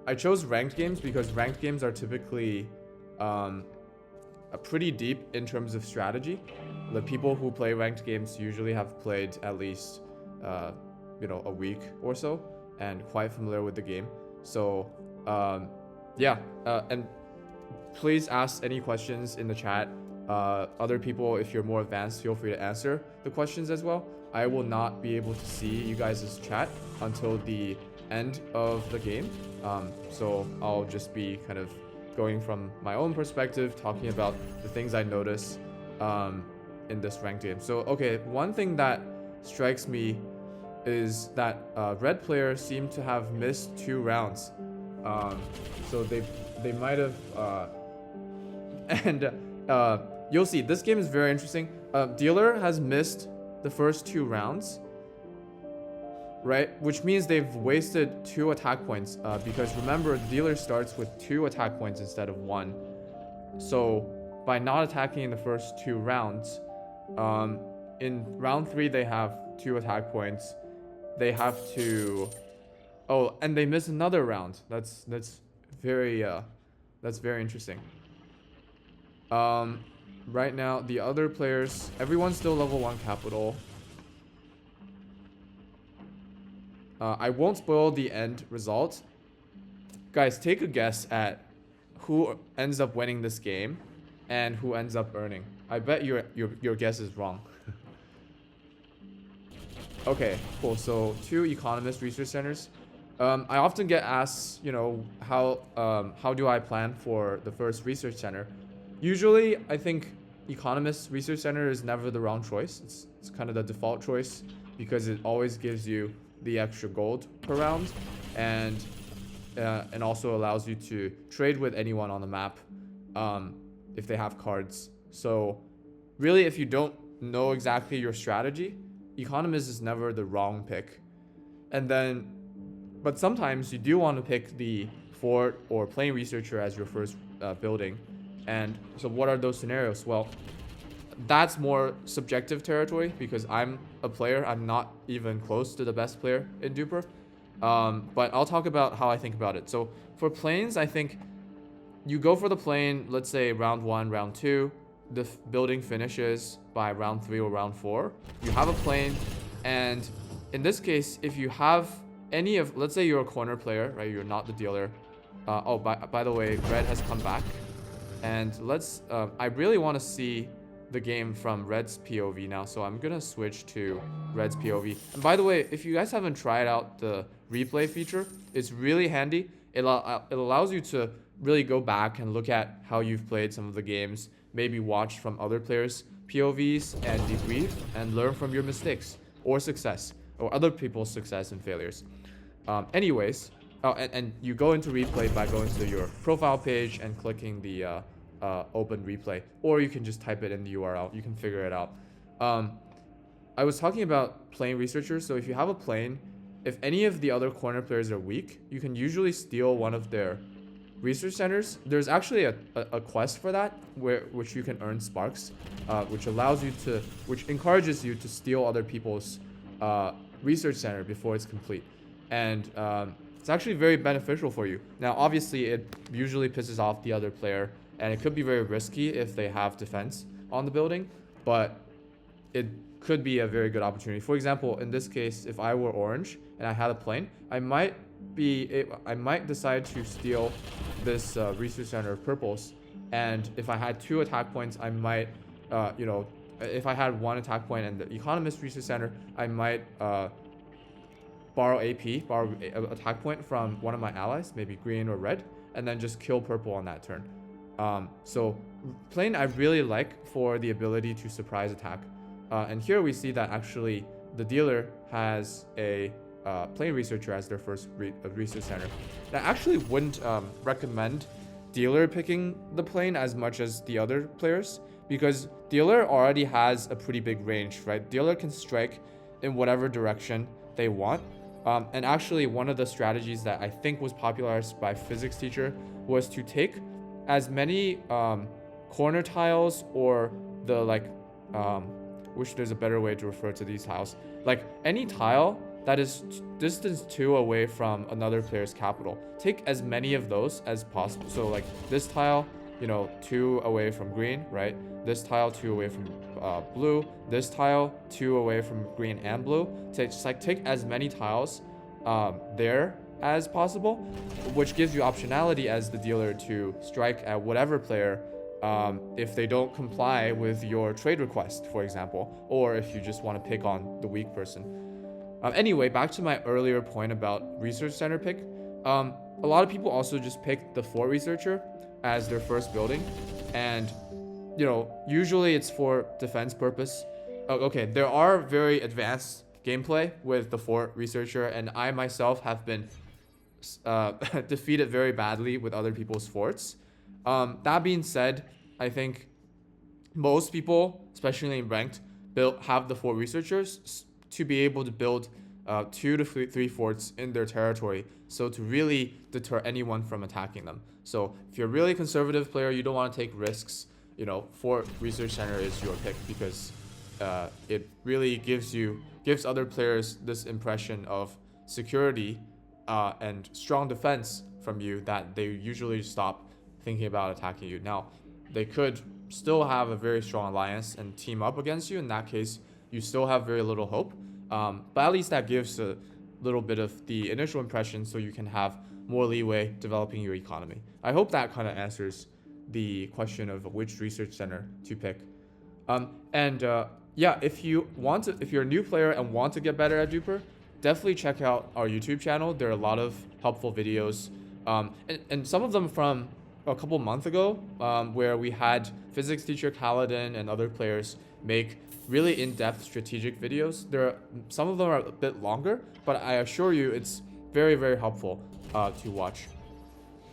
I chose ranked games because ranked games are typically pretty deep in terms of strategy. The people who play ranked games usually have played at least a week or so and quite familiar with the game. So yeah, and please ask any questions in the chat. Other people, if you're more advanced, feel free to answer the questions as well. I will not be able to see you guys' chat until the end of the game. So I'll just be kind of going from my own perspective, talking about the things I notice in this ranked game. So, okay, one thing that strikes me is that red players seem to have missed 2 rounds. So they might have... and you'll see, this game is very interesting. Dealer has missed the first 2 rounds, right? Which means they've wasted 2 attack points, because remember, the dealer starts with 2 attack points instead of 1. So by not attacking in the first 2 rounds, in round 3 they have 2 attack points. They have to... Oh, and they miss another round. That's very interesting. Right now, the other players, everyone's still level 1 capital. I won't spoil the end result. Guys, take a guess at who ends up winning this game and who ends up earning. I bet your guess is wrong. Okay, cool. So 2 economist research centers. I often get asked, how do I plan for the first research center? Usually, I think economist research center is never the wrong choice. It's kind of the default choice because it always gives you the extra gold per round, and also allows you to trade with anyone on the map if they have cards. So really, if you don't know exactly your strategy, economist is never the wrong pick. But sometimes you do want to pick the fort or plain researcher as your first building. And so what are those scenarios? Well, that's more subjective territory because I'm a player. I'm not even close to the best player in Duper. But I'll talk about how I think about it. So for planes, I think you go for the plane, let's say round 1, round 2. The building finishes by round 3 or round 4. You have a plane, and in this case, if you have any of, let's say you're a corner player, right? You're not the dealer. By the way, red has come back. And I really want to see the game from Red's POV now, so I'm gonna switch to Red's POV. And by the way, if you guys haven't tried out the replay feature, it's really handy. It allows you to really go back and look at how you've played some of the games, maybe watch from other players' POVs and debrief and learn from your mistakes or success or other people's success and failures. Anyways, and you go into replay by going to your profile page and clicking the open replay, or you can just type it in the URL. You can figure it out. I was talking about plane researchers. So if you have a plane, if any of the other corner players are weak, you can usually steal one of their research centers. There's actually a quest for that, which you can earn sparks, which encourages you to steal other people's research center before it's complete, and it's actually very beneficial for you. Now, obviously, it usually pisses off the other player, and it could be very risky if they have defense on the building, but it could be a very good opportunity. For example, in this case, if I were orange and I had a plane, I might decide to steal this research center of purples, and if I had 2 attack points, I might, if I had 1 attack point and the economist research center, I might borrow attack point from one of my allies, maybe green or red, and then just kill purple on that turn. So plane I really like for the ability to surprise attack. And here we see that actually the dealer has a plane researcher as their first research center. And I actually wouldn't recommend dealer picking the plane as much as the other players, because dealer already has a pretty big range, right? Dealer can strike in whatever direction they want. And actually, one of the strategies that I think was popularized by physics teacher was to take as many corner tiles, or the wish there's a better way to refer to these tiles. Like any tile that is distance 2 away from another player's capital. Take as many of those as possible. So like this tile, 2 away from green, right? This tile 2 away from blue. This tile 2 away from green and blue. So just like take as many tiles there as possible, which gives you optionality as the dealer to strike at whatever player if they don't comply with your trade request, for example, or if you just want to pick on the weak person. Anyway, back to my earlier point about research center pick. A lot of people also just pick the fort researcher as their first building, and usually it's for defense purpose. Okay, there are very advanced gameplay with the fort researcher, and I myself have been defeated very badly with other people's forts. That being said, I think most people, especially in ranked, have the fort researchers to be able to build 2 to 3 forts in their territory, so to really deter anyone from attacking them. So if you're a really conservative player, you don't want to take risks, fort research center is your pick, because it really gives other players this impression of security and strong defense from you, that they usually stop thinking about attacking you. Now, they could still have a very strong alliance and team up against you. In that case, you still have very little hope. But at least that gives a little bit of the initial impression, so you can have more leeway developing your economy. I hope that kind of answers the question of which research center to pick. Yeah, if you're a new player and want to get better at Duper, definitely check out our YouTube channel. There are a lot of helpful videos, and some of them from a couple months ago, where we had physics teacher Kaladin and other players make really in-depth strategic videos. Some of them are a bit longer, but I assure you it's very, very helpful to watch.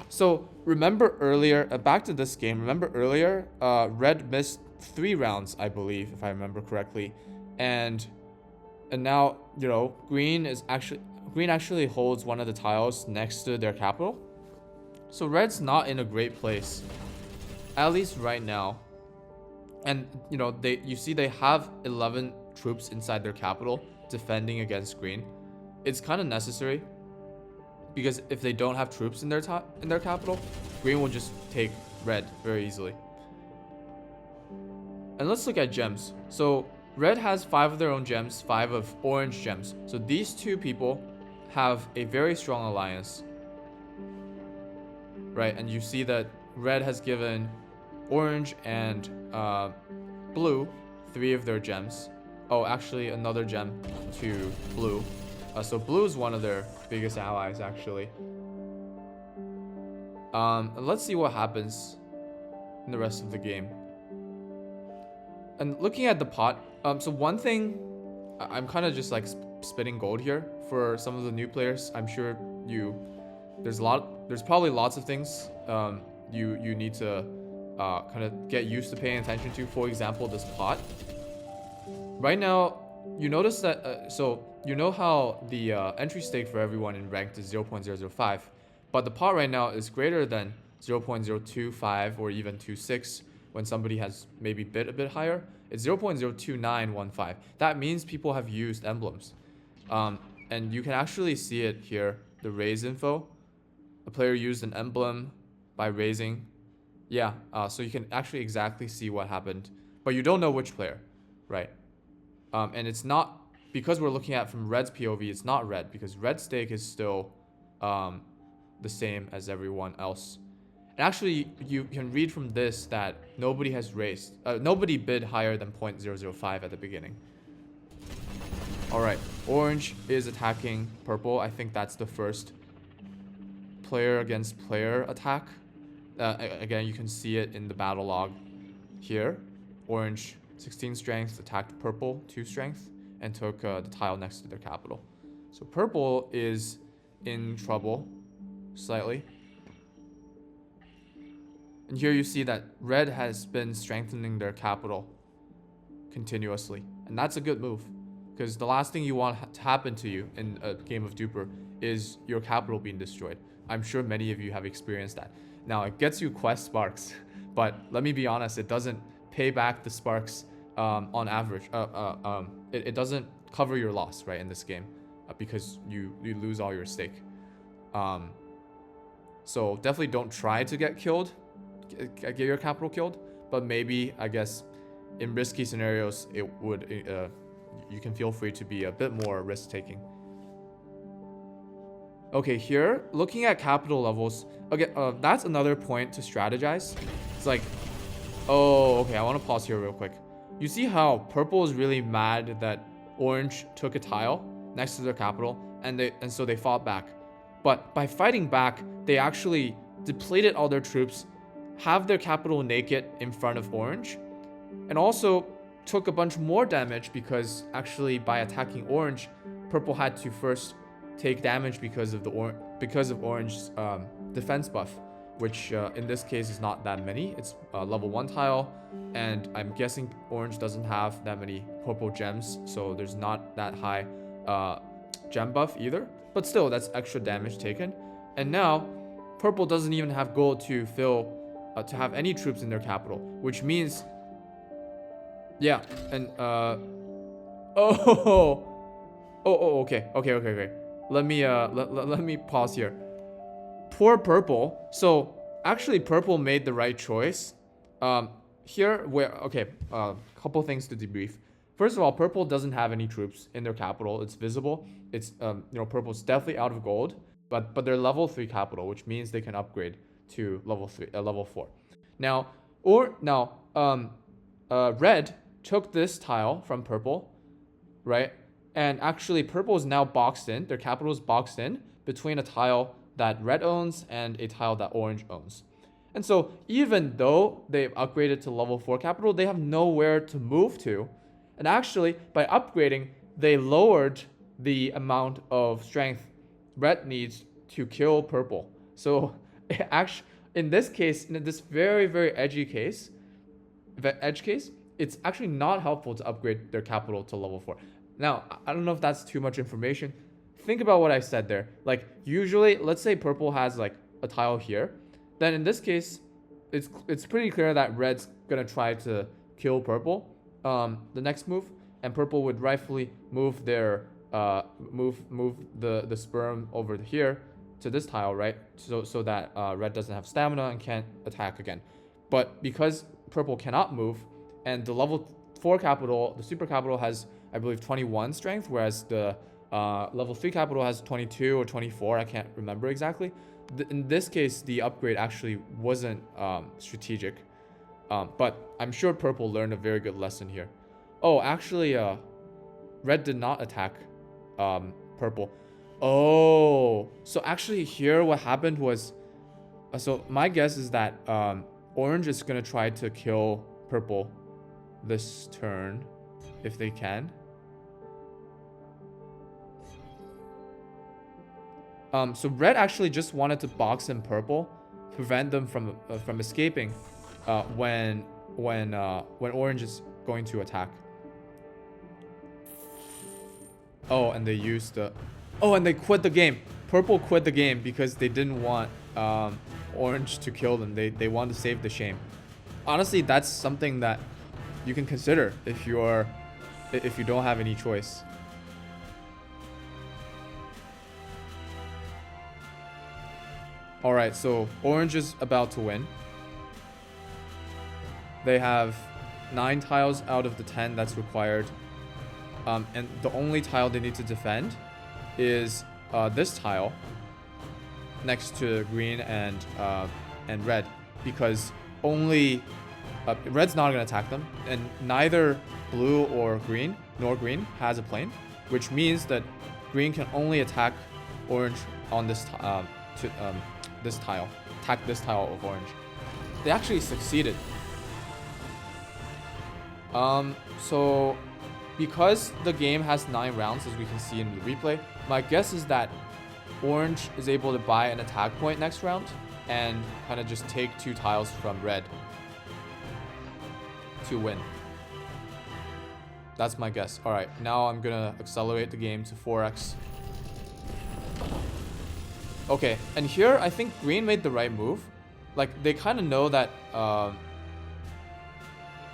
So remember earlier, back to this game, remember earlier, red missed 3 rounds, I believe, if I remember correctly. And now, green actually holds one of the tiles next to their capital. So red's not in a great place, at least right now. And you see they have 11 troops inside their capital defending against green. It's kind of necessary, because if they don't have troops in their capital, green will just take red very easily. And let's look at gems. So red has 5 of their own gems, 5 of orange gems. So these 2 people have a very strong alliance, right? And you see that red has given orange and blue 3 of their gems. Oh, actually another gem to blue. So blue is one of their biggest allies, actually. Let's see what happens in the rest of the game. And looking at the pot, so one thing, I'm kind of just like spitting gold here for some of the new players. I'm sure there's probably lots of things you need to kind of get used to paying attention to. For example, this pot. Right now, you notice that, so you know how the entry stake for everyone in ranked is 0.005, but the pot right now is greater than 0.025 or even 26 when somebody has maybe bid a bit higher. It's 0.02915. That means people have used emblems. And you can actually see it here, the raise info. A player used an emblem by raising. Yeah, so you can actually exactly see what happened, but you don't know which player, right? And it's not, because we're looking at from red's POV, it's not red, because red stake is still the same as everyone else. And actually, you can read from this that nobody has raised, nobody bid higher than 0.005 at the beginning. All right, orange is attacking purple. I think that's the first player against player attack. Again, you can see it in the battle log here. Orange 16 strength attacked purple 2 strength and took the tile next to their capital. So purple is in trouble slightly. And here you see that red has been strengthening their capital continuously. And that's a good move, because the last thing you want to happen to you in a game of Duper is your capital being destroyed. I'm sure many of you have experienced that. Now, it gets you quest sparks, but let me be honest, it doesn't pay back the sparks on average. It doesn't cover your loss, right, in this game. because you lose all your stake. So definitely don't try to get killed, get your capital killed, but maybe, I guess, in risky scenarios, it would you can feel free to be a bit more risk-taking. Okay, here, looking at capital levels, okay, that's another point to strategize. It's like, oh, okay, I want to pause here real quick. You see how purple is really mad that orange took a tile next to their capital, and so they fought back. But by fighting back, they actually depleted all their troops, have their capital naked in front of orange, and also took a bunch more damage because actually by attacking orange, purple had to first take damage because of orange's defense buff, which in this case is not that many. It's level 1 tile, and I'm guessing orange doesn't have that many purple gems, so there's not that high gem buff either. But still, that's extra damage taken. And now, purple doesn't even have gold to fill to have any troops in their capital, which means, yeah, and okay. Let me pause here. Poor purple. So actually, purple made the right choice. Here, couple things to debrief. First of all, purple doesn't have any troops in their capital. It's visible. It's purple's definitely out of gold, but they're level 3 capital, which means they can upgrade to level 4. Now, red took this tile from purple, right? And actually, purple is now boxed in. Their capital is boxed in between a tile that red owns and a tile that orange owns. And so even though they've upgraded to level 4 capital, they have nowhere to move to. And actually, by upgrading, they lowered the amount of strength red needs to kill purple. So actually, in this case, in this very, very edge case, it's actually not helpful to upgrade their capital to level 4. Now, I don't know if that's too much information. Think about what I said there. Like, usually, let's say purple has like a tile here. Then in this case, it's pretty clear that red's gonna try to kill purple the next move, and purple would rightfully move their move the sperm over here to this tile, right? So that red doesn't have stamina and can't attack again. But because purple cannot move, and the level 4 capital, the super capital, has, I believe, 21 strength, whereas the level 3 capital has 22 or 24. I can't remember exactly. In this case, the upgrade actually wasn't strategic. But I'm sure purple learned a very good lesson here. Oh, actually, red did not attack purple. Oh, so actually here what happened was, so my guess is that orange is going to try to kill purple this turn if they can. So red actually just wanted to box in purple, prevent them from escaping when orange is going to attack. Oh, and they used the... Oh, and they quit the game. Purple quit the game because they didn't want orange to kill them. They wanted to save the shame. Honestly, that's something that you can consider if you don't have any choice. All right, so orange is about to win. They have 9 tiles out of the 10 that's required. And the only tile they need to defend is this tile next to green and red, because only red's not going to attack them, and neither blue or green nor green has a plane, which means that green can only attack orange on this this tile, attack this tile of orange. They actually succeeded. So because the game has 9 rounds, as we can see in the replay, my guess is that orange is able to buy an attack point next round and kind of just take 2 tiles from red to win. That's my guess. All right, now I'm gonna accelerate the game to 4x. Okay, and here I think green made the right move. Like, they kind of know that,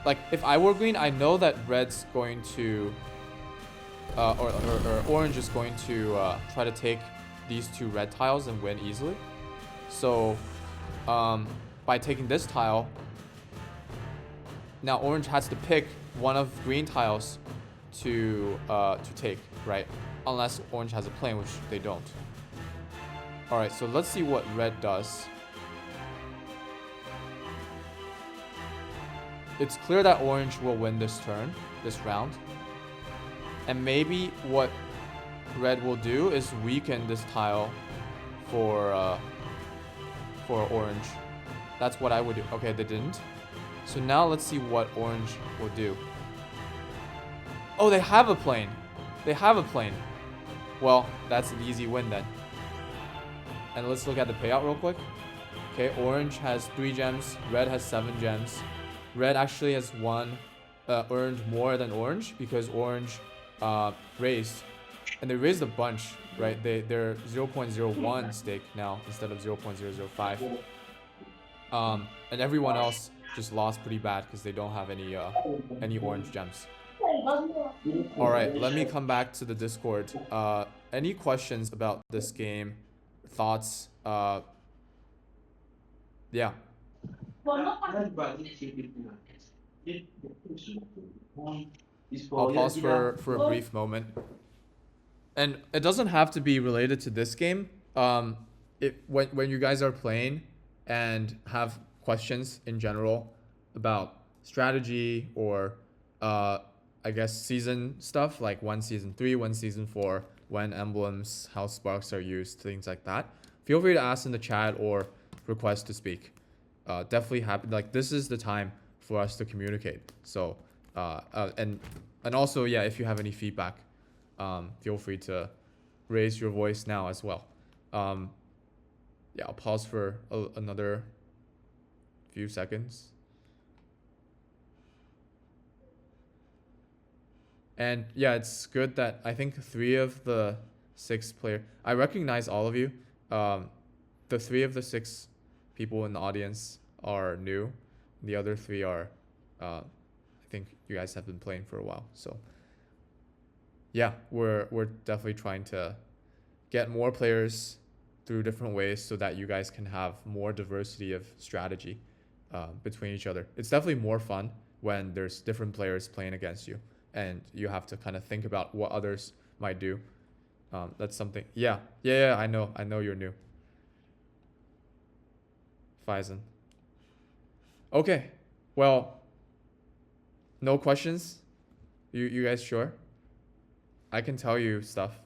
like, if I were green, I know that red's going to or orange is going to try to take these 2 red tiles and win easily. So by taking this tile, now orange has to pick one of green tiles to take, right? Unless orange has a plane, which they don't. All right, so let's see what red does. It's clear that orange will win this turn, this round. And maybe what red will do is weaken this tile for orange. That's what I would do. Okay, they didn't. So now let's see what orange will do. Oh, they have a plane. They have a plane. Well, that's an easy win then. And let's look at the payout real quick. Okay, orange has 3 gems. Red has 7 gems. Red actually has earned more than orange because orange raised. And they raised a bunch, right? They're 0.01 stake now instead of 0.005. And everyone else just lost pretty bad because they don't have any orange gems. All right, let me come back to the Discord. Any questions about this game? Thoughts? Yeah. I'll pause for a brief moment. And it doesn't have to be related to this game. When you guys are playing and have questions in general about strategy or I guess season stuff like when season 3, when season 4, when emblems, how sparks are used, things like that, feel free to ask in the chat or request to speak. Definitely happy. Like this is the time for us to communicate. So and also, yeah, if you have any feedback, feel free to raise your voice now as well. Yeah, I'll pause for another few seconds. And yeah, it's good that I think 3 of the 6 players, I recognize all of you. The 3 of the 6 people in the audience are new. The other 3 are, I think you guys have been playing for a while. So yeah, we're definitely trying to get more players through different ways so that you guys can have more diversity of strategy between each other. It's definitely more fun when there's different players playing against you and you have to kind of think about what others might do. That's something. Yeah, I know you're new. Faison. Okay, well, no questions? You guys sure? I can tell you stuff.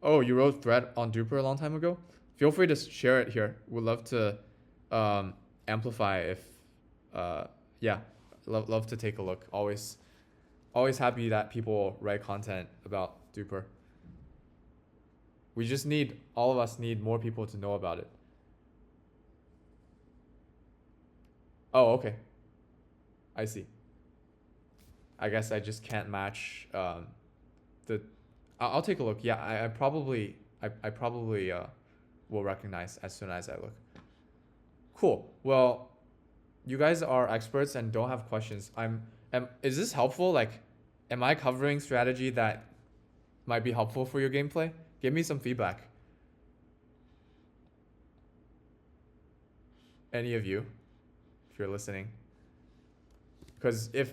Oh, you wrote thread on Duper a long time ago? Feel free to share it here. We'd love to amplify if, yeah, love to take a look. Always happy that people write content about Duper. We just all of us need more people to know about it. Oh, okay. I see. I guess I just can't match I'll take a look. Yeah, I probably will recognize as soon as I look. Cool. Well, you guys are experts and don't have questions. Is this helpful? Like, am I covering strategy that might be helpful for your gameplay? Give me some feedback. Any of you, if you're listening. Because if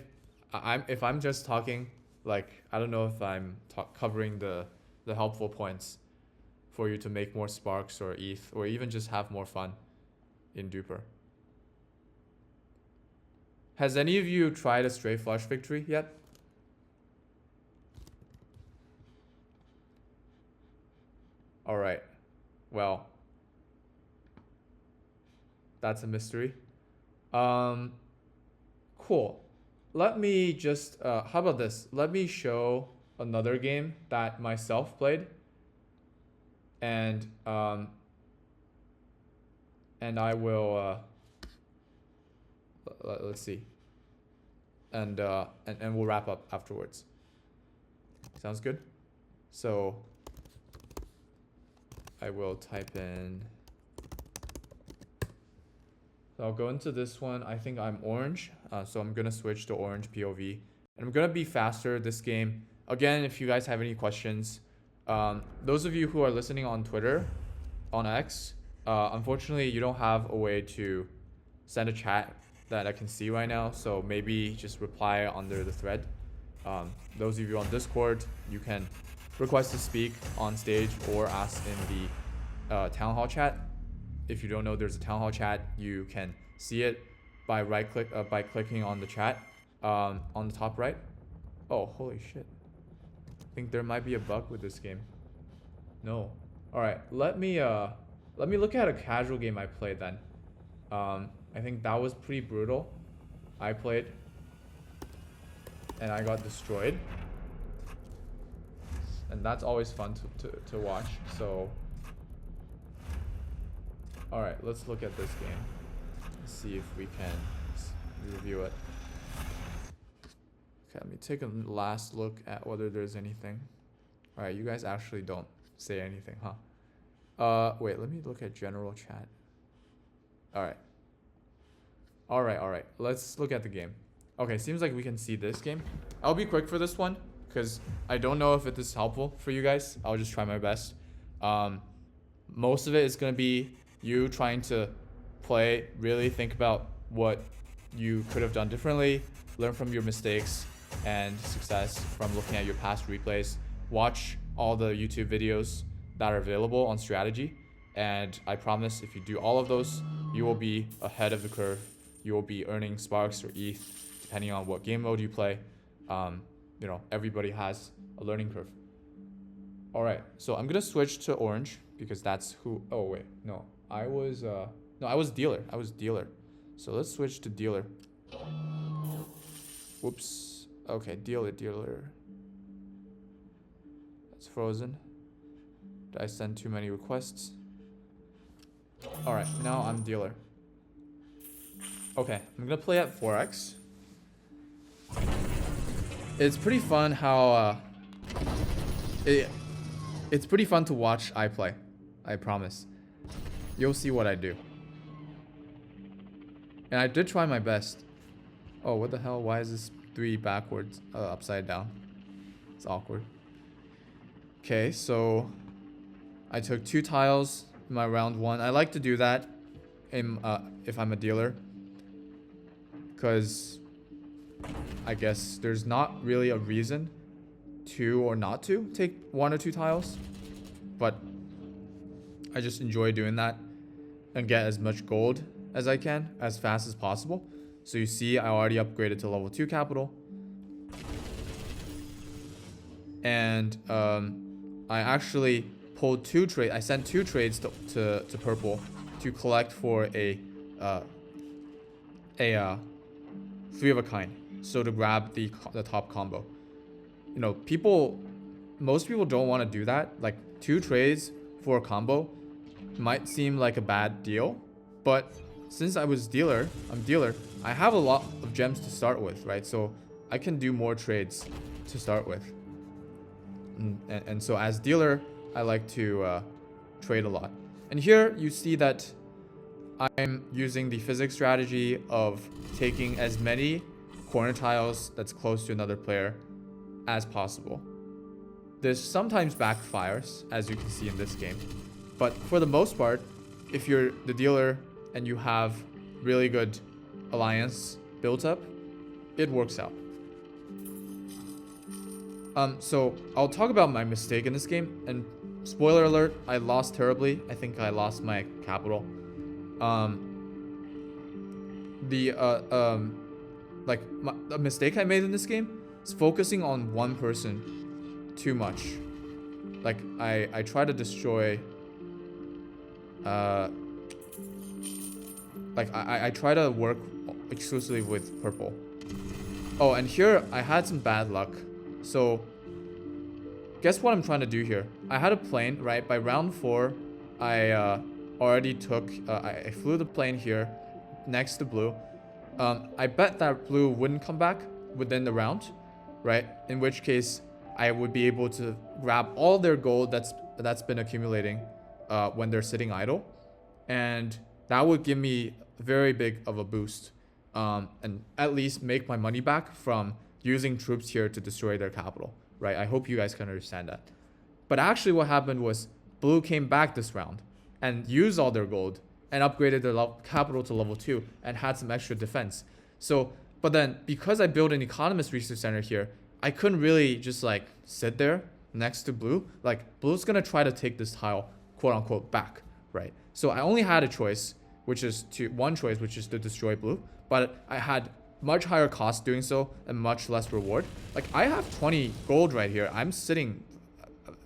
I'm just talking, like, I don't know if I'm covering the helpful points for you to make more sparks or ETH or even just have more fun in Duper. Has any of you tried a straight flush victory yet? All right. Well, that's a mystery. Cool. Let me just, how about this? Let me show another game that myself played. And I will, let's see. And we'll wrap up afterwards. Sounds good? So I will type in, so I'll go into this one. I think I'm orange. So I'm gonna switch to orange POV And I'm gonna be faster this game. Again, if you guys have any questions, those of you who are listening on Twitter, on X, unfortunately you don't have a way to send a chat that I can see right now. So maybe just reply under the thread. Those of you on Discord, you can request to speak on stage or ask in the Townhall chat. If you don't know, there's a Townhall chat. You can see it by by clicking on the chat on the top right. Oh, holy shit! I think there might be a bug with this game. No. All right, let me look at a casual game I played then. I think that was pretty brutal. I played and I got destroyed, and that's always fun to watch. So all right, let's look at this game. Let's see if we can review it. Okay, let me take a last look at whether there's anything. All right, you guys actually don't say anything, huh? Wait, let me look at general chat. All right, let's look at the game. Okay, seems like we can see this game. I'll be quick for this one because I don't know if it is helpful for you guys. I'll just try my best. Most of it is gonna be you trying to play, really think about what you could have done differently, learn from your mistakes and success from looking at your past replays, watch all the YouTube videos that are available on strategy, and I promise if you do all of those, you will be ahead of the curve. You will be earning sparks or ETH depending on what game mode you play. You know, everybody has a learning curve. All right, so I'm gonna switch to orange because that's who. Oh wait, no, I was dealer. So let's switch to dealer. Whoops. Okay, dealer. That's frozen. Did I send too many requests? All right, now I'm dealer. Okay, I'm gonna play at 4x. It's pretty fun how it's pretty fun to watch I play. I promise. You'll see what I do. And I did try my best. Oh, what the hell? Why is this 3 backwards, upside down? It's awkward. Okay, so I took 2 tiles in my round 1. I like to do that if I'm a dealer, because I guess there's not really a reason to or not to take 1 or 2 tiles, but I just enjoy doing that and get as much gold as I can as fast as possible. So you see I already upgraded to level 2 capital, and I actually pulled 2 trades. I sent 2 trades to purple to collect for a 3 of a kind, so to grab the top combo. You know, most people don't want to do that. Like 2 trades for a combo might seem like a bad deal, but since I'm dealer, I have a lot of gems to start with, right? So I can do more trades to start with. And so as dealer, I like to trade a lot. And here you see that I'm using the physics strategy of taking as many corner tiles that's close to another player as possible. This sometimes backfires, as you can see in this game. But for the most part, if you're the dealer and you have really good alliance built up, it works out. So I'll talk about my mistake in this game, and spoiler alert, I lost terribly. I think I lost my capital. The mistake I made in this game is focusing on one person too much. Like I try to destroy I try to work exclusively with purple. Oh, and here I had some bad luck. So guess what I'm trying to do here? I had a plane, right? By round 4, I already took I flew the plane here next to blue. I bet that blue wouldn't come back within the round, right? In which case I would be able to grab all their gold that's been accumulating when they're sitting idle, and that would give me very big of a boost, and at least make my money back from using troops here to destroy their capital, right? I hope you guys can understand that. But actually what happened was blue came back this round and used all their gold and upgraded their capital to level 2 and had some extra defense. So, but then because I built an economist research center here, I couldn't really just like sit there next to blue. Like blue's gonna try to take this tile, quote unquote, back, right? So I only had a choice, which is to destroy blue, but I had much higher cost doing so and much less reward. Like I have 20 gold right here. I'm sitting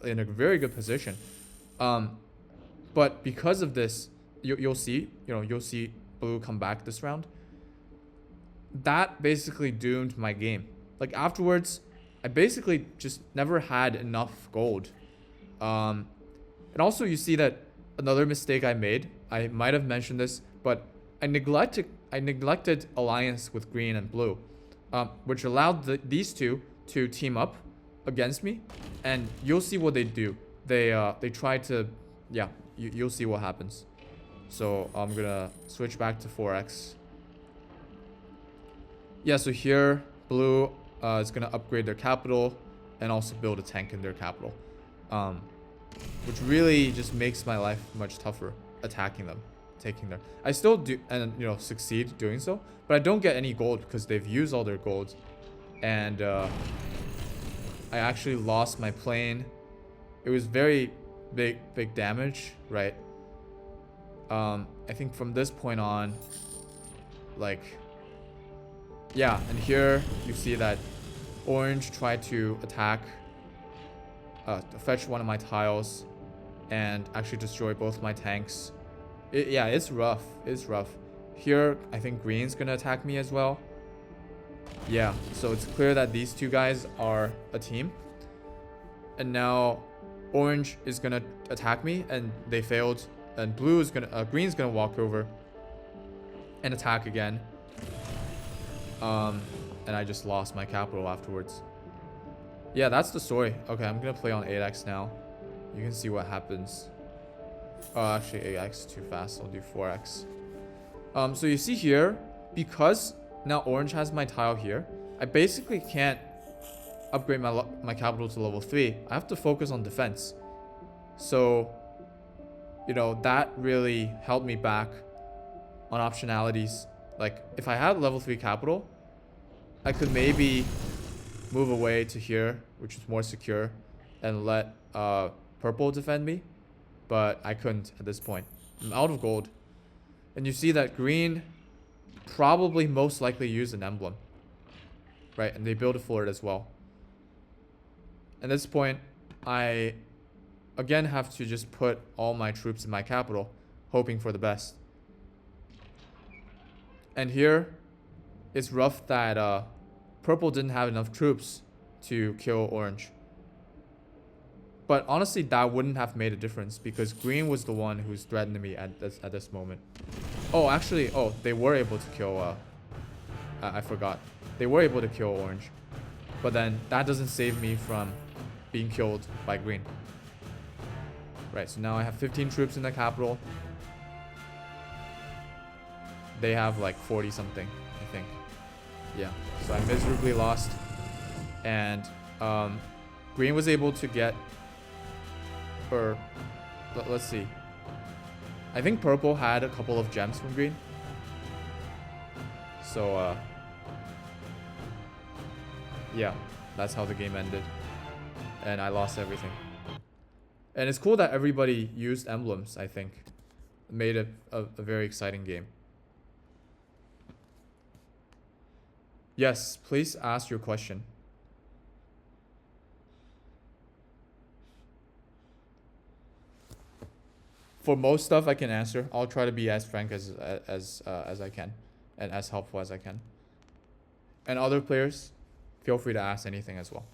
in a very good position. But because of this, you'll see blue come back this round. That basically doomed my game. Like afterwards, I basically just never had enough gold. And also you see that another mistake I made, I might have mentioned this, but I neglected alliance with green and blue, which allowed these two to team up against me, and you'll see what they do. They try to, yeah, you'll see what happens. So I'm gonna switch back to 4x. Yeah, so here blue is gonna upgrade their capital and also build a tank in their capital, which really just makes my life much tougher attacking them, taking their. I still do and succeed doing so, but I don't get any gold because they've used all their gold, and I actually lost my plane. It was very big damage, right? I think from this point on, like, yeah, and here you see that orange tried to attack, fetch one of my tiles, and actually destroy both my tanks. Yeah, it's rough. It's rough. Here, I think green's gonna attack me as well. Yeah, so it's clear that these two guys are a team. And now orange is gonna attack me, and they failed. And green's gonna walk over and attack again. And I just lost my capital afterwards. Yeah, that's the story. Okay, I'm gonna play on 8x now. You can see what happens. Oh, actually 8x too fast. I'll do 4x. So you see here, because now orange has my tile here, I basically can't upgrade my capital to level 3. I have to focus on defense. So, that really held me back on optionalities. Like, if I had level 3 capital, I could maybe move away to here, which is more secure, and let purple defend me. But I couldn't at this point. I'm out of gold. And you see that green probably most likely used an emblem, right? And they build a fort as well. At this point, I again have to just put all my troops in my capital, hoping for the best. And here, it's rough that purple didn't have enough troops to kill orange. But honestly, that wouldn't have made a difference because green was the one who's threatening me at this moment. Oh, actually, they were able to kill, I forgot. They were able to kill orange. But then that doesn't save me from being killed by green. Right, so now I have 15 troops in the capital. They have like 40 something, I think. Yeah, so I miserably lost. And green was able to get, or let's see. I think purple had a couple of gems from green. So yeah, that's how the game ended. And I lost everything. And it's cool that everybody used emblems, I think. It made it a very exciting game. Yes, please ask your question. For most stuff I can answer. I'll try to be as frank as I can and as helpful as I can. And other players, feel free to ask anything as well.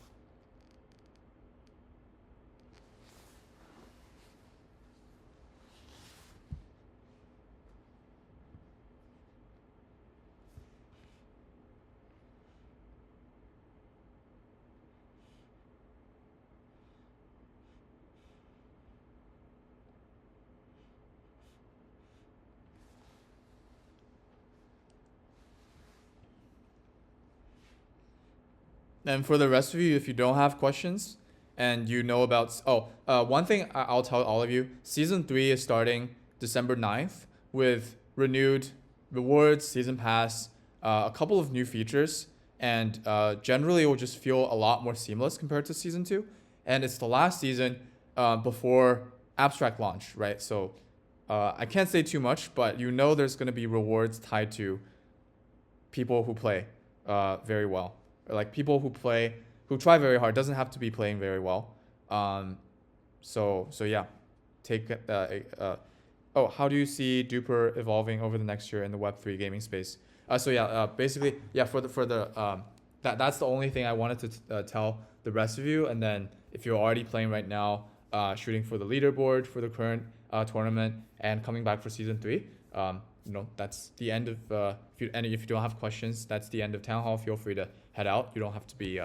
And for the rest of you, if you don't have questions and you know about, one thing I'll tell all of you, season 3 is starting December 9th with renewed rewards, season pass, a couple of new features, and generally it will just feel a lot more seamless compared to season 2. And it's the last season before abstract launch, right? So I can't say too much, but you know there's going to be rewards tied to people who play very well. Or like people who try very hard. Doesn't have to be playing very well. So yeah, take how do you see Duper evolving over the next year in the Web3 gaming space? Basically, that's the only thing I wanted to tell the rest of you. And then if you're already playing right now, shooting for the leaderboard for the current tournament and coming back for season 3, that's the end of. If you don't have questions, that's the end of Townhall. Feel free to head out. You don't have to be.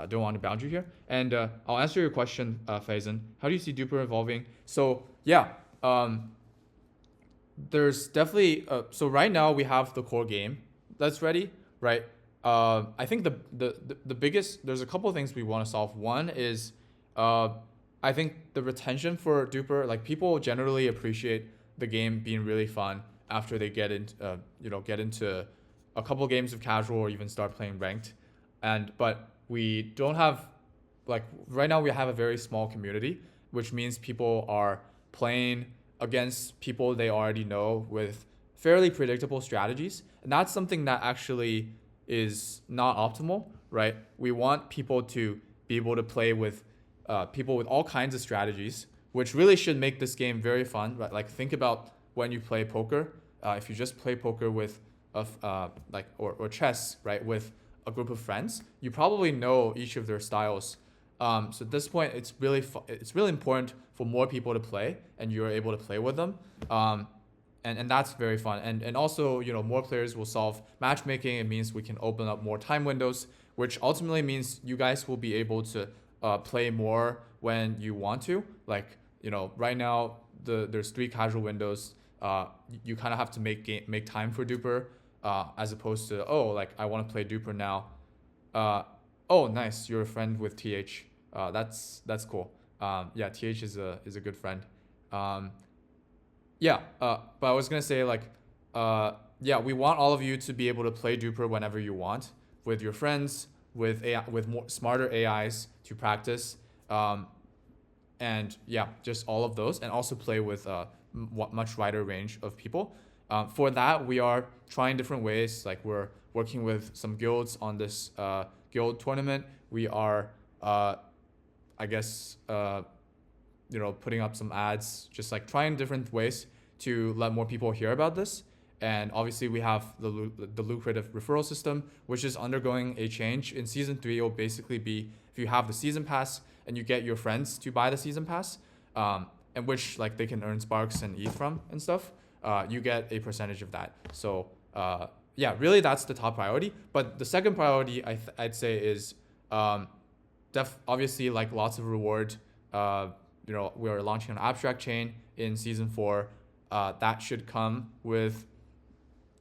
Don't want to bound you here. And I'll answer your question, Faison. How do you see Duper evolving? So yeah. There's definitely so right now we have the core game that's ready, right? I think the biggest, there's a couple of things we want to solve. One is I think the retention for Duper, like people generally appreciate the game being really fun after they get into a couple of games of casual or even start playing ranked. But we don't have, like right now we have a very small community, which means people are playing against people they already know with fairly predictable strategies. And that's something that actually is not optimal, right? We want people to be able to play with people with all kinds of strategies, which really should make this game very fun, right? Like think about when you play poker. If you just play poker with or chess, right, with a group of friends, you probably know each of their styles. So at this point, it's really important for more people to play, and you're able to play with them, and that's very fun. And also, more players will solve matchmaking. It means we can open up more time windows, which ultimately means you guys will be able to play more when you want to. Like right now, there's 3 casual windows. You kind of have to make time for Duper, as opposed to I want to play Duper now. Oh, nice, you're a friend with TH. That's cool. TH is a good friend. But I was gonna say we want all of you to be able to play Duper whenever you want with your friends, with AI, with more smarter AIs to practice, just all of those, and also play with much wider range of people. For that, we are trying different ways. Like we're working with some guilds on this guild tournament. We are putting up some ads, just like trying different ways to let more people hear about this. And obviously we have the lucrative referral system, which is undergoing a change. In season 3, it will basically be if you have the season pass and you get your friends to buy the season pass, and which they can earn sparks and ETH from and stuff, you get a percentage of that. So really that's the top priority. But the second priority I'd say is obviously lots of reward. We are launching an abstract chain in season 4. That should come with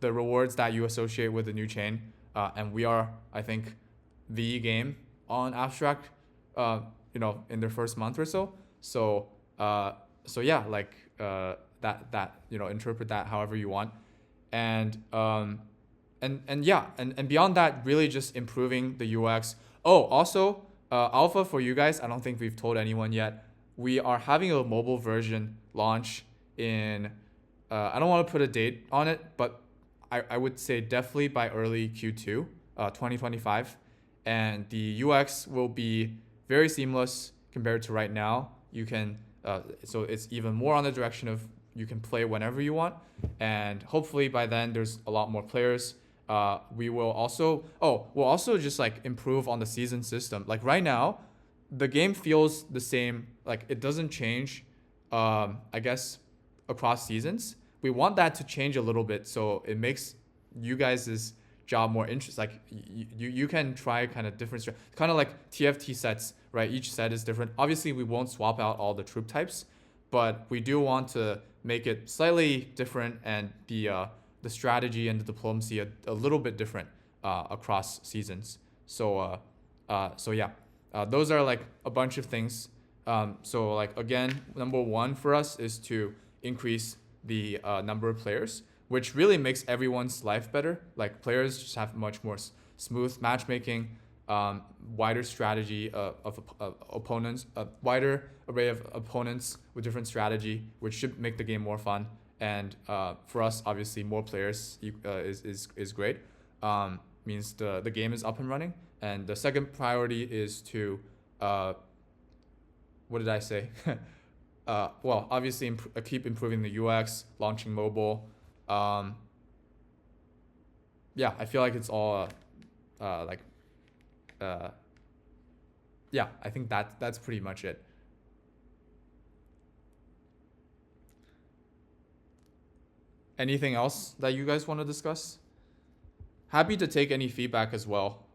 the rewards that you associate with the new chain. And we are, I think, the game on abstract, in their first month or so. So interpret that however you want. And beyond that, really just improving the UX. Oh, also, alpha for you guys, I don't think we've told anyone yet. We are having a mobile version launch in, I don't want to put a date on it, but I would say definitely by early Q2 2025. And the UX will be very seamless compared to right now. You can, so it's even more on the direction of you can play whenever you want. And hopefully by then there's a lot more players. We'll also just improve on the season system. Like right now, the game feels the same. Like it doesn't change, I guess, across seasons. We want that to change a little bit, so it makes you guys' job more interesting. Like you can try kind of different, kind of like TFT sets, right? Each set is different. Obviously, we won't swap out all the troop types, but we do want to make it slightly different and the strategy and the diplomacy a little bit different across seasons. So So yeah, those are like a bunch of things. So like again, number one for us is to increase the number of players, which really makes everyone's life better. Like players just have much more smooth matchmaking, wider strategy of opponents, a wider array of opponents with different strategy, which should make the game more fun. And for us, obviously, more players is great. Means the game is up and running. And the second priority is to, what did I say? Well, obviously, keep improving the UX, launching mobile. Yeah, I feel like it's all like, yeah, I think that's pretty much it. Anything else that you guys want to discuss? Happy to take any feedback as well.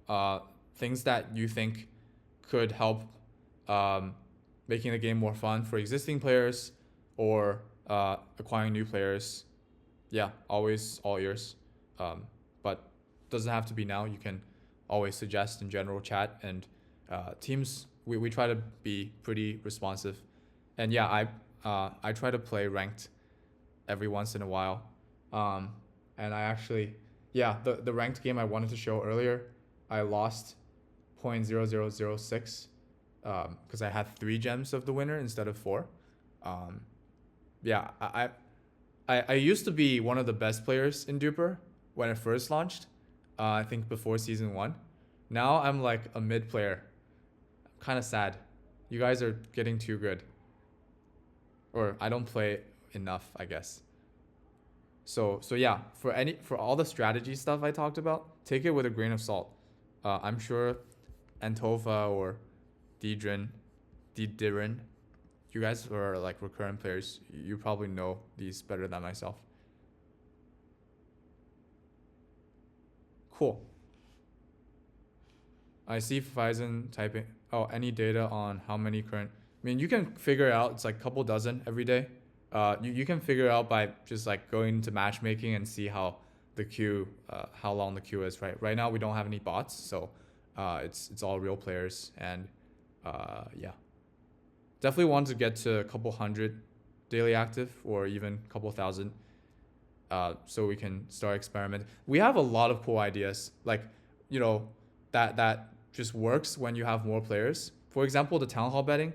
Things that you think could help making the game more fun for existing players or acquiring new players. Yeah, always all ears. But doesn't have to be now. You can always suggest in general chat. And teams, we try to be pretty responsive. And yeah, I try to play ranked every once in a while. And I actually, yeah, the ranked game I wanted to show earlier, I lost 0.0006 because I had 3 gems of the winner instead of 4. Yeah, I used to be one of the best players in Duper when it first launched. I think before season 1. Now I'm like a mid player. Kind of sad. You guys are getting too good. Or I don't play enough, I guess. So yeah, for all the strategy stuff I talked about, take it with a grain of salt. I'm sure Antova or Didirin, you guys are like recurrent players. You probably know these better than myself. Cool. I see Faison typing. Oh, any data on how many current? I mean, you can figure it out. It's like a couple dozen every day. You can figure it out by just like going to matchmaking and see how the queue, how long the queue is. Right now we don't have any bots, so it's all real players. And yeah, definitely want to get to a couple hundred daily active or even a couple thousand, so we can start experimenting. We have a lot of cool ideas, like that just works when you have more players. For example, the Townhall betting.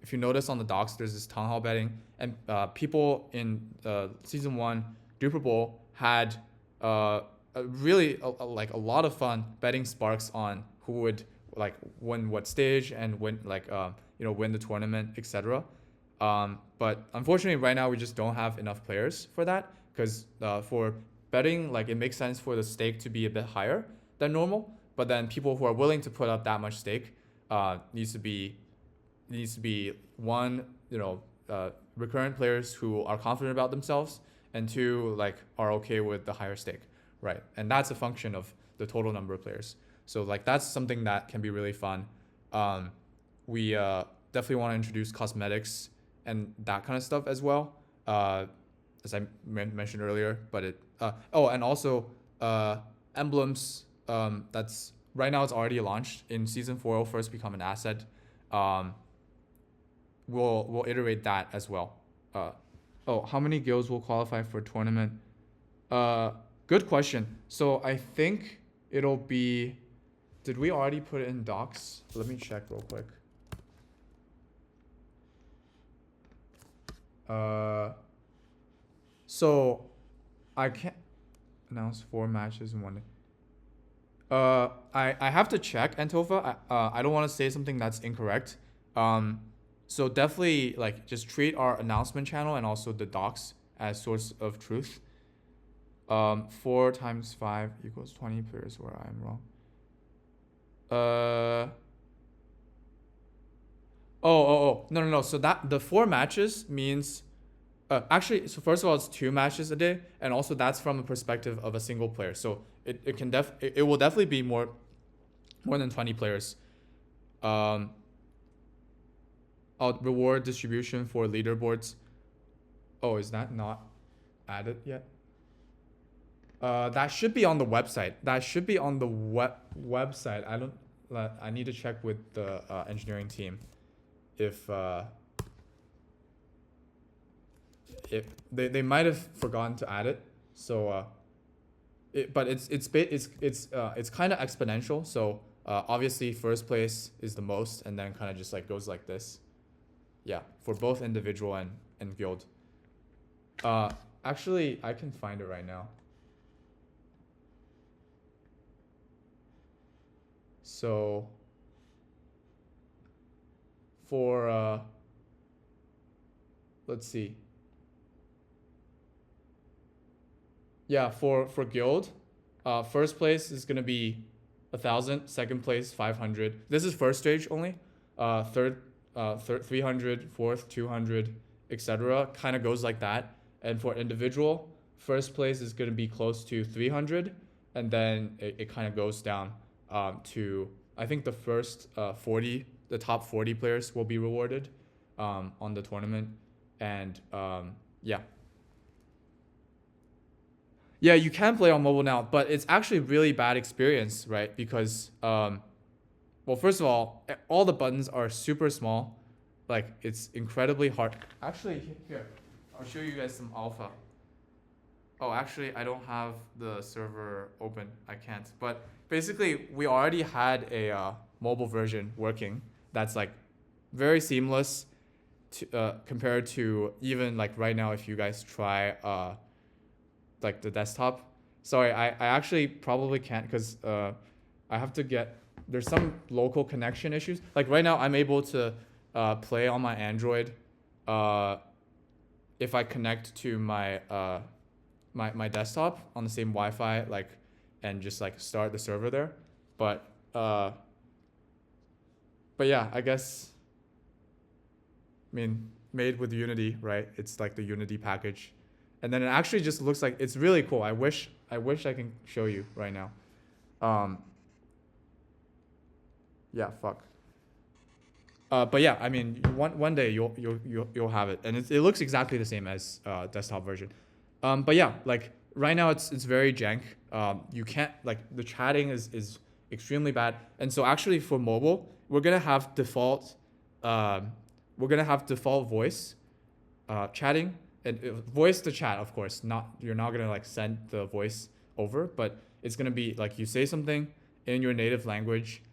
If you notice on the docs, there's this Townhall betting, and people in season 1 Duper Bowl had really like a lot of fun betting sparks on who would like win what stage and win like win the tournament, etc. But unfortunately, right now we just don't have enough players for that, because for betting, like it makes sense for the stake to be a bit higher than normal. But then people who are willing to put up that much stake needs to be one, recurrent players who are confident about themselves, and 2, like are okay with the higher stake, right? And that's a function of the total number of players. So like that's something that can be really fun. We definitely want to introduce cosmetics and that kind of stuff as well, as I mentioned earlier. But and also emblems. That's right now it's already launched. In season 4 it'll first become an asset. We'll iterate that as well. How many guilds will qualify for a tournament? Good question. So I think it'll be. Did we already put it in docs? Let me check real quick. So I can't announce 4 matches in one day. I have to check, Antova. I don't want to say something that's incorrect. So definitely like just treat our announcement channel and also the docs as source of truth. 4 times 5 equals 20 players where I'm wrong. No. So that the 4 matches means, actually, so first of all, it's 2 matches a day, and also that's from the perspective of a single player. So it will definitely be more than 20 players. Reward distribution for leaderboards. Oh, is that not added yet? That should be on the website. That should be on the website. I need to check with the engineering team if they might have forgotten to add it. So but it's kind of exponential. So obviously first place is the most, and then kind of just like goes like this. Yeah, for both individual and guild. Actually, I can find it right now. So for let's see. Yeah, for guild, first place is gonna be 1,000. Second place 500. This is first stage only. Third 300. Fourth 200, etc. Kind of goes like that. And for individual, first place is gonna be close to 300, and then it kind of goes down to, I think the first 40, the top 40 players will be rewarded on the tournament, and yeah. Yeah, you can play on mobile now, but it's actually really bad experience, right? Because, well, first of all the buttons are super small. Like, it's incredibly hard. Actually, here, I'll show you guys some alpha. Oh, actually, I don't have the server open. I can't. But basically, we already had a mobile version working that's like very seamless to, compared to even like right now if you guys try like the desktop. Sorry, I actually probably can't because I have to get, there's some local connection issues. Like right now I'm able to play on my Android if I connect to my my desktop on the same Wi-Fi, like, and just like start the server there. But yeah, I guess, I mean, made with Unity, right? It's like the Unity package. And then it actually just looks like, it's really cool. I wish I can show you right now. Yeah, fuck. But yeah, I mean, one day you'll have it, and it looks exactly the same as desktop version. But yeah, like right now it's very jank. You can't, like, the chatting is extremely bad, and so actually for mobile we're gonna have default voice chatting. And voice to chat, of course. You're not gonna like send the voice over, but it's gonna be like you say something in your native language,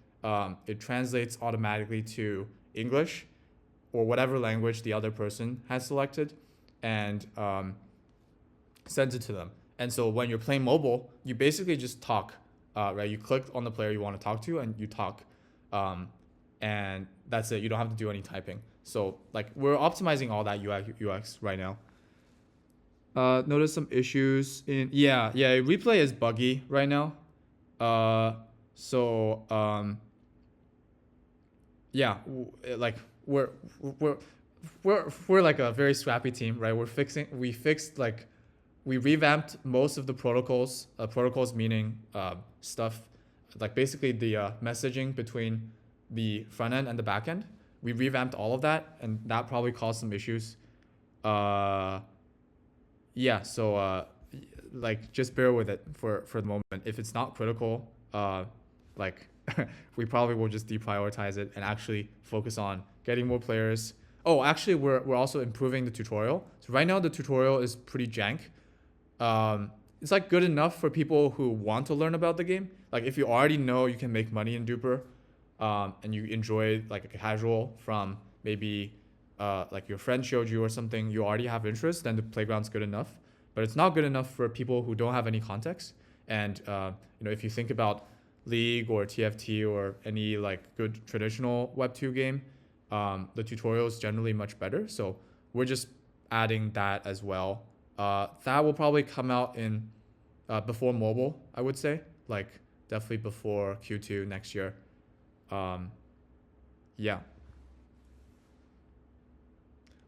it translates automatically to English or whatever language the other person has selected, and sends it to them. And so when you're playing mobile, you basically just talk, right? You click on the player you want to talk to, and you talk, and that's it. You don't have to do any typing. So like we're optimizing all that UX right now. Notice some issues in, yeah, replay is buggy right now. So yeah, like we're like a very scrappy team, right? We revamped most of the protocols. Protocols meaning stuff like basically the messaging between the front end and the back end. We revamped all of that, and that probably caused some issues. Yeah, so like just bear with it for the moment. If it's not critical, like we probably will just deprioritize it and actually focus on getting more players. Oh, actually we're also improving the tutorial. So right now the tutorial is pretty jank. It's like good enough for people who want to learn about the game. Like if you already know you can make money in Duper, and you enjoy like a casual from maybe like your friend showed you or something, you already have interest, then the playground's good enough. But it's not good enough for people who don't have any context. And if you think about League or TFT or any like good traditional Web2 game, the tutorial is generally much better. So we're just adding that as well. That will probably come out in before mobile, I would say, like definitely before Q2 next year. Yeah.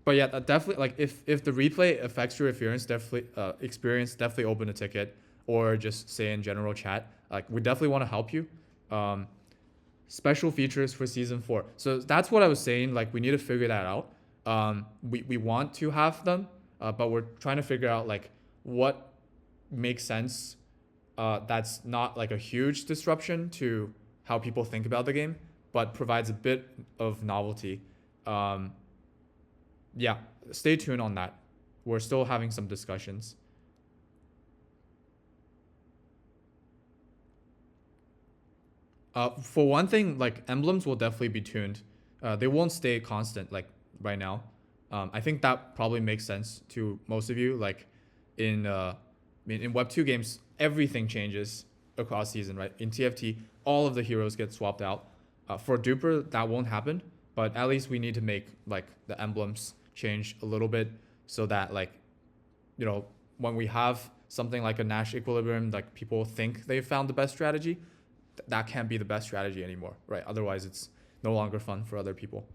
But yeah, definitely, like if the replay affects your experience, definitely open a ticket or just say in general chat. Like we definitely want to help you. Special features for season 4. So that's what I was saying. Like we need to figure that out. We want to have them, but we're trying to figure out like what makes sense. That's not like a huge disruption to how people think about the game, but provides a bit of novelty. Um, yeah, stay tuned on that. We're still having some discussions. For one thing, like emblems will definitely be tuned. They won't stay constant like right now. I think that probably makes sense to most of you. Like I mean, in Web 2 games, everything changes across season, right? In TFT, all of the heroes get swapped out. For Duper, that won't happen, but at least we need to make like the emblems change a little bit so that like, you know, when we have something like a Nash equilibrium, like people think they've found the best strategy, that can't be the best strategy anymore, right? Otherwise, it's no longer fun for other people.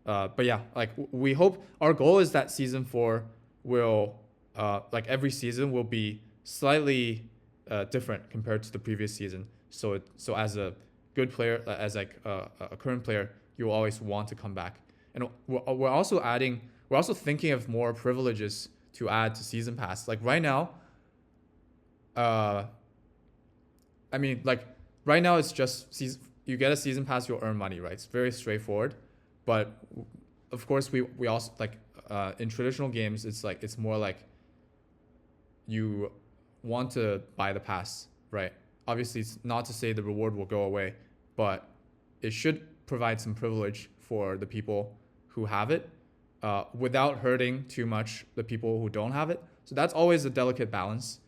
But yeah, like we hope our goal is that season 4 will like every season will be slightly different compared to the previous season. So as a good player, as like a current player, you will always want to come back. And we're also thinking of more privileges to add to season pass. Like right now, I mean, like right now it's just you get a season pass, you'll earn money, right? It's very straightforward. But of course, we also like in traditional games, it's more like you want to buy the pass, right? Obviously, it's not to say the reward will go away, but it should provide some privilege for the people who have it without hurting too much the people who don't have it. So that's always a delicate balance.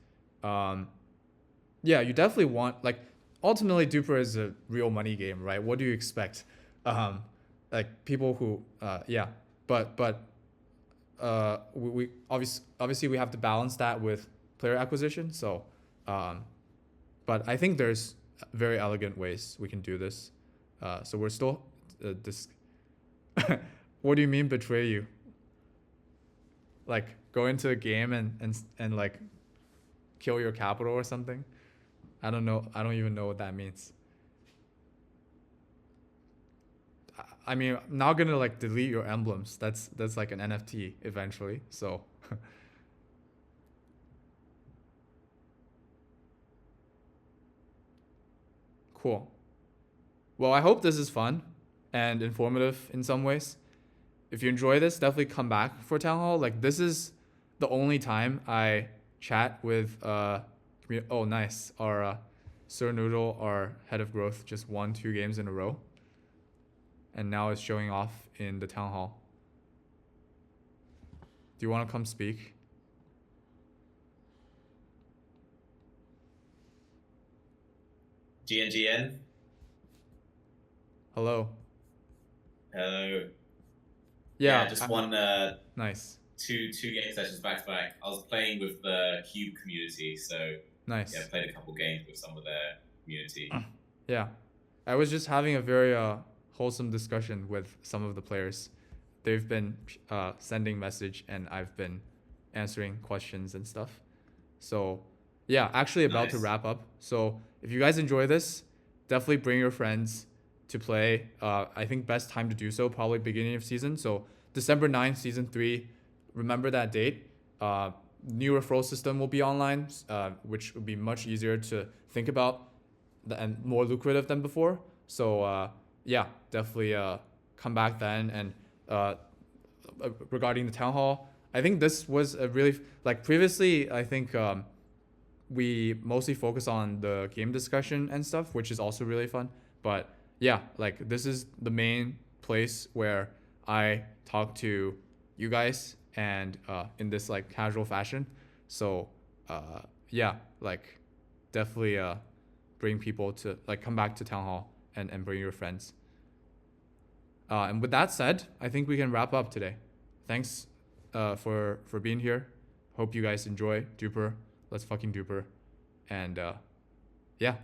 Yeah, you definitely want like ultimately Duper is a real money game, right? What do you expect? Like people who yeah, but we obviously we have to balance that with player acquisition. So but I think there's very elegant ways we can do this. So we're still this. What do you mean betray you? Like go into a game and like kill your capital or something? I don't know. I don't even know what that means. I mean, I'm not gonna like delete your emblems. That's like an NFT eventually. So cool. Well, I hope this is fun and informative in some ways. If you enjoy this, definitely come back for Town Hall. Like this is the only time I chat with oh nice. Our Sir Noodle, our head of growth, just won 2 games in a row. And now is showing off in the Town Hall. Do you want to come speak? GNGN. Hello. Hello. Yeah, just won nice. two game sessions back to back. I was playing with the Cube community, so nice. Yeah, played a couple games with some of their community. Yeah, I was just having a very wholesome discussion with some of the players. They've been sending message and I've been answering questions and stuff. So yeah, actually about to wrap up. So if you guys enjoy this, definitely bring your friends to play. I think best time to do so probably beginning of season. So December 9th, season 3. Remember that date. New referral system will be online, which would be much easier to think about and more lucrative than before. So yeah, definitely come back then. And regarding the Town Hall, I think this was a really like previously. I think we mostly focus on the game discussion and stuff, which is also really fun. But yeah, like this is the main place where I talk to you guys and in this like casual fashion. So yeah, like definitely bring people to like come back to Town Hall and bring your friends. And with that said, I think we can wrap up today. Thanks for being here. Hope you guys enjoy Duper. Let's fucking Duper. And yeah,